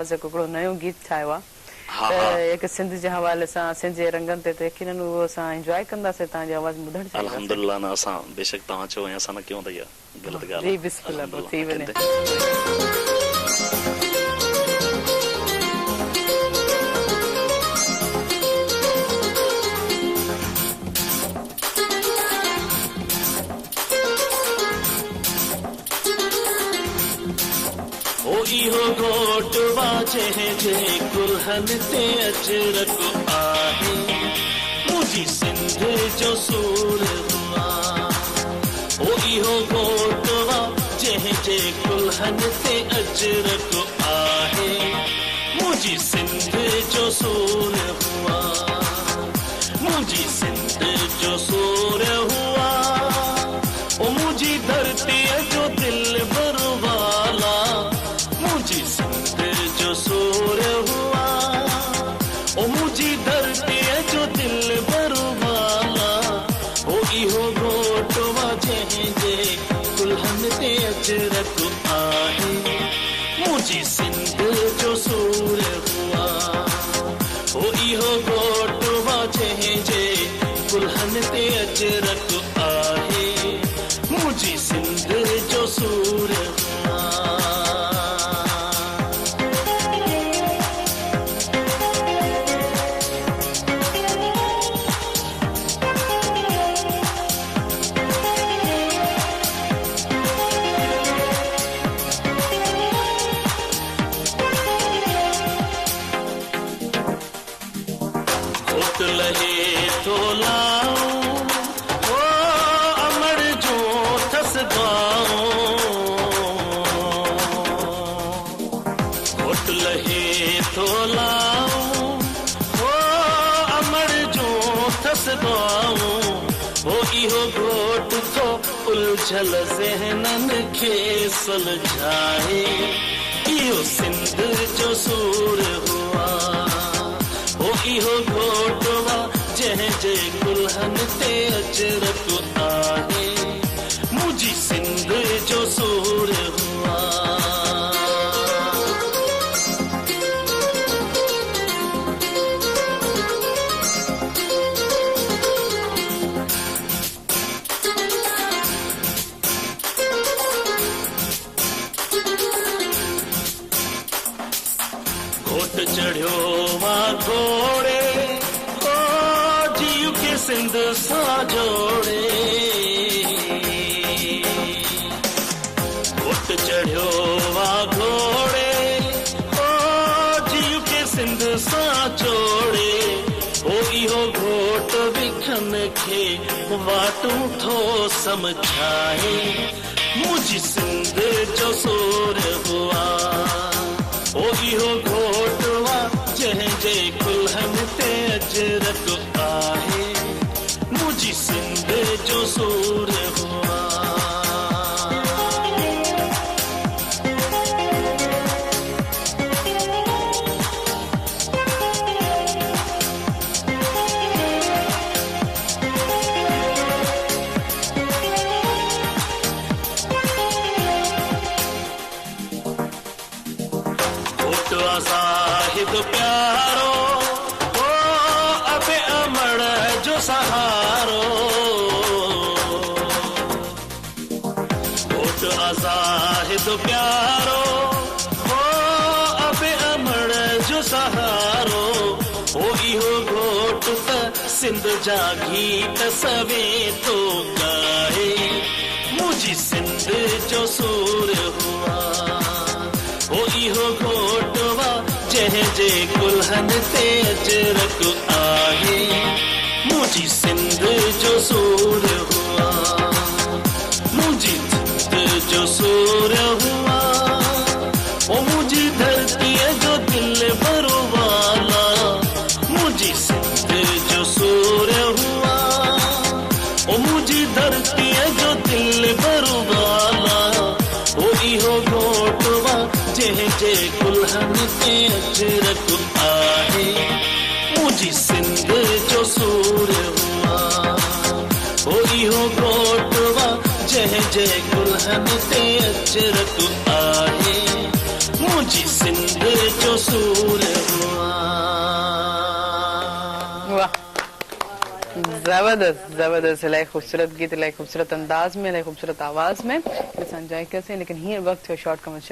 हिकिड़ो नयो गीत ठाहियो आहे त हिकु सिंध जे हवाले सां सिंध जे रंगनि ते यकीनन उहो असां इंजॉय कंदासीं तव्हांजी आवाज़ ॿुधण चाहिंदासीं। अल्हम्दुलिल्लाह न असां बेशक तव्हां चओ ऐं असां न कयूं त इहा ग़लति ॻाल्हि जी बिस्मिल्लाह पोइ थी वञे। इहो घोट वाजे जे कुल्हन ते अजरक आहे मुंहिंजी सिंध जो सूर हुआ। ओ इहो घोट वाजे जे कुल्हन ते अजरक आहे मुंहिंजी सिंध जो सूर हुआ। मुंहिंजी सिंध जो सूर हुआ। ओ मुंहिंजी धरती जो दिल बरवाला मुझी सिंध जो सूर हुआ। ओ मुझी धरती जो दिल बरवाला ओ इहो घोट वाजे जे कुल्हन ते अजरक आहे मुझी सिंध जो सूर हुआ। ओ इहो घोट वाजे जे कुल्हन ते अजरक आहे मुझी सिंध जो सूर हुआ। लहे तो लाऊं ओ अमर जो थस गाऊं। घोट लहे तो लाऊं ओ अमर जो थस गाऊं। ओ इहो घोट तो उलझल ज़हनन खे सुलझाए इहो सिंध जो सूर हुआ। ओ इहो घोट जे कुल्हन ते अजरक आहे मुझी सिंध जो सूर हुआ। घोट चढ़ियो मां घोड़े सिंध सां जोड़े। घोट चढ़ियो वा घोड़े ओ जीव के सिंध सां जोड़े। ओ इहो घोट विखन खे वाटूं थो समझाए मुझी सिंध जो सूर हुआ। ओ इहो घोट वा जंहिंजे कुल्हन ते अजरक आहे मुझी सिंध जो सूर हुआ। घोट साहिब प्यारो ओ अबे अमड़ जो सहारो। घोट आज़ाद प्यारो ओ अबे अमड़ जो सहारो। ओ इहो घोट त सिंध जा गीत सवे तो गाए मुझी सिंध जो सूर हुआ। ओ इहो घोट वा जंहिंजे कुल्हन ते अजरक आहे मुझी सिंध जो सूर हुआ। मुझी सिंध जो सूर हुआ। ओ मुझी धरती जो दिल बरवाला मुझी सिंध जो सूर हुआ। ओ मुझी धरती जो दिल बरवाला ओ इहो घोट वा जंहिंजे कुल्हन ते अजरक आहे मुझी सिंध जो सूर हुआ। ओ इहो घोट वा जंहिंजे कुल्हन ते अजरक आहे जी सिंध जो सूर हुआ। वाह, जबरदस्त जबरदस्त, इलाही खूबसूरत गीत, इलाही खूबसूरत अंदाज में, इलाही खूबसूरत आवाज में इंसान जाए कैसे। लेकिन हींअर वक्त शॉर्ट कमर्शियल